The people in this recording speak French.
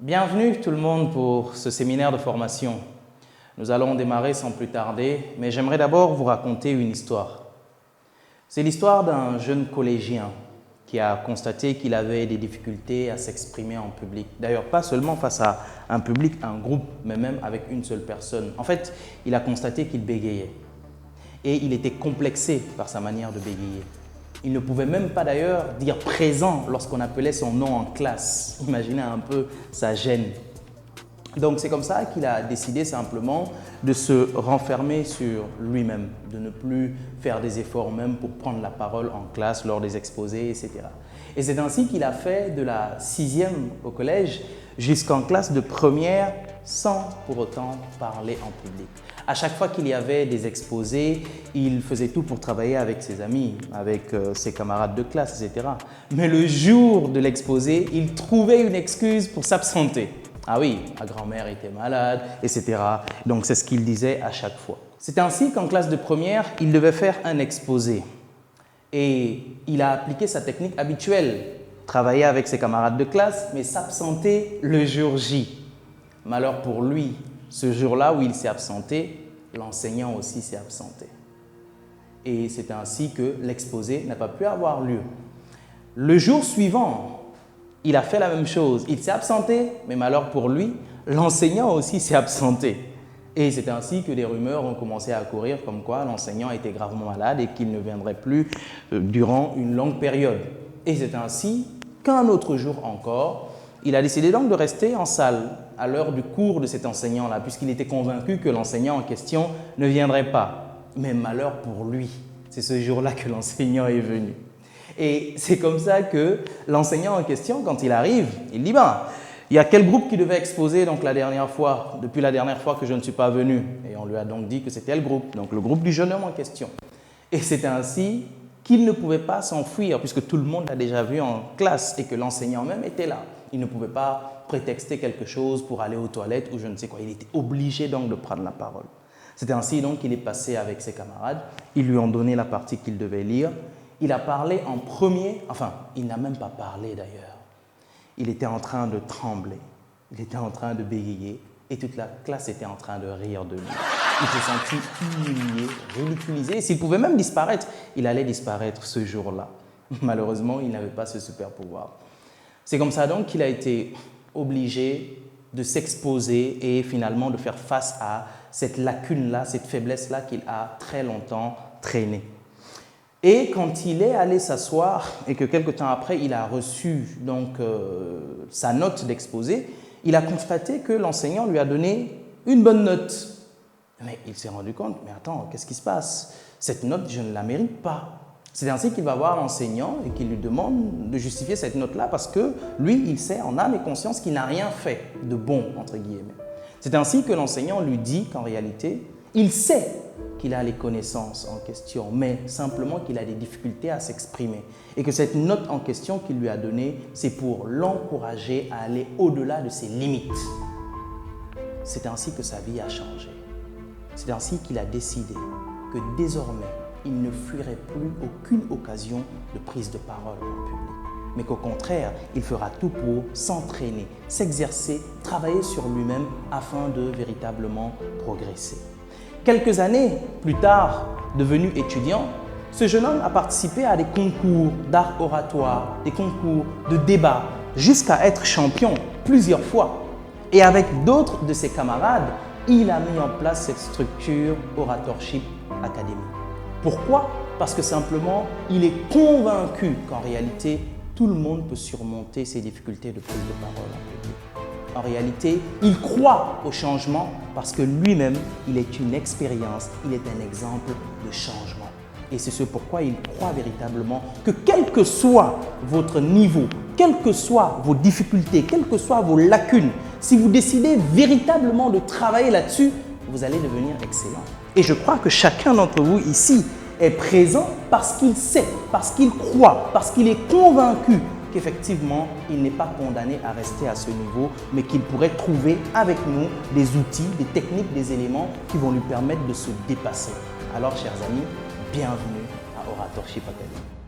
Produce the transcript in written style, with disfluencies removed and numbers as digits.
Bienvenue tout le monde pour ce séminaire de formation. Nous allons démarrer sans plus tarder, mais j'aimerais d'abord vous raconter une histoire. C'est l'histoire d'un jeune collégien qui a constaté qu'il avait des difficultés à s'exprimer en public. D'ailleurs, pas seulement face à un public, un groupe, mais même avec une seule personne. En fait, il a constaté qu'il bégayait et il était complexé par sa manière de bégayer. Il ne pouvait même pas d'ailleurs dire présent lorsqu'on appelait son nom en classe. Imaginez un peu sa gêne. Donc c'est comme ça qu'il a décidé simplement de se renfermer sur lui-même, de ne plus faire des efforts même pour prendre la parole en classe lors des exposés, etc. Et c'est ainsi qu'il a fait de la 6e au collège jusqu'en classe de première sans pour autant parler en public. À chaque fois qu'il y avait des exposés, il faisait tout pour travailler avec ses amis, avec ses camarades de classe, etc. Mais le jour de l'exposé, il trouvait une excuse pour s'absenter. Ah oui, ma grand-mère était malade, etc. Donc c'est ce qu'il disait à chaque fois. C'est ainsi qu'en classe de première, il devait faire un exposé. Et il a appliqué sa technique habituelle, travailler avec ses camarades de classe, mais s'absenter le jour J. Malheur pour lui, ce jour-là où il s'est absenté, l'enseignant aussi s'est absenté. Et c'est ainsi que l'exposé n'a pas pu avoir lieu. Le jour suivant, il a fait la même chose. Il s'est absenté, mais malheur pour lui, l'enseignant aussi s'est absenté. Et c'est ainsi que des rumeurs ont commencé à courir comme quoi l'enseignant était gravement malade et qu'il ne viendrait plus durant une longue période. Et c'est ainsi qu'un autre jour encore, il a décidé donc de rester en salle à l'heure du cours de cet enseignant-là, puisqu'il était convaincu que l'enseignant en question ne viendrait pas. Mais malheur pour lui, c'est ce jour-là que l'enseignant est venu. Et c'est comme ça que l'enseignant en question, quand il arrive, il dit « Ben, il y a quel groupe qui devait exposer donc la dernière fois, depuis la dernière fois que je ne suis pas venu ?» Et on lui a donc dit que c'était le groupe, donc le groupe du jeune homme en question. Et c'est ainsi qu'il ne pouvait pas s'enfuir, puisque tout le monde l'a déjà vu en classe et que l'enseignant même était là. Il ne pouvait pas prétexter quelque chose pour aller aux toilettes ou je ne sais quoi. Il était obligé donc de prendre la parole. C'est ainsi donc qu'il est passé avec ses camarades. Ils lui ont donné la partie qu'il devait lire. Il a parlé en premier, enfin, il n'a même pas parlé d'ailleurs. Il était en train de trembler, il était en train de bégayer et toute la classe était en train de rire de lui. Il s'est senti humilié, ridiculisé. S'il pouvait même disparaître, il allait disparaître ce jour-là. Malheureusement, il n'avait pas ce super pouvoir. C'est comme ça donc qu'il a été obligé de s'exposer et finalement de faire face à cette lacune-là, cette faiblesse-là qu'il a très longtemps traînée. Et quand il est allé s'asseoir et que quelque temps après, il a reçu donc, sa note d'exposé, il a constaté que l'enseignant lui a donné une bonne note. Mais il s'est rendu compte, mais attends, qu'est-ce qui se passe? Cette note, je ne la mérite pas. C'est ainsi qu'il va voir l'enseignant et qu'il lui demande de justifier cette note-là parce que lui, il sait en âme et conscience qu'il n'a rien fait de bon, entre guillemets. C'est ainsi que l'enseignant lui dit qu'en réalité, il sait qu'il a les connaissances en question, mais simplement qu'il a des difficultés à s'exprimer. Et que cette note en question qu'il lui a donnée, c'est pour l'encourager à aller au-delà de ses limites. C'est ainsi que sa vie a changé. C'est ainsi qu'il a décidé que désormais, il ne fuirait plus aucune occasion de prise de parole en public. Mais qu'au contraire, il fera tout pour s'entraîner, s'exercer, travailler sur lui-même afin de véritablement progresser. Quelques années plus tard, devenu étudiant, ce jeune homme a participé à des concours d'art oratoire, des concours de débat, jusqu'à être champion plusieurs fois. Et avec d'autres de ses camarades, il a mis en place cette structure Oratorship Academy. Pourquoi? Parce que simplement, il est convaincu qu'en réalité, tout le monde peut surmonter ses difficultés de prise de parole en public. En réalité, il croit au changement parce que lui-même, il est une expérience, il est un exemple de changement. Et c'est ce pourquoi il croit véritablement que quel que soit votre niveau, quelles que soient vos difficultés, quelles que soient vos lacunes, si vous décidez véritablement de travailler là-dessus, vous allez devenir excellent. Et je crois que chacun d'entre vous ici est présent parce qu'il sait, parce qu'il croit, parce qu'il est convaincu qu'effectivement, il n'est pas condamné à rester à ce niveau, mais qu'il pourrait trouver avec nous des outils, des techniques, des éléments qui vont lui permettre de se dépasser. Alors, chers amis, bienvenue à Oratorship Academy.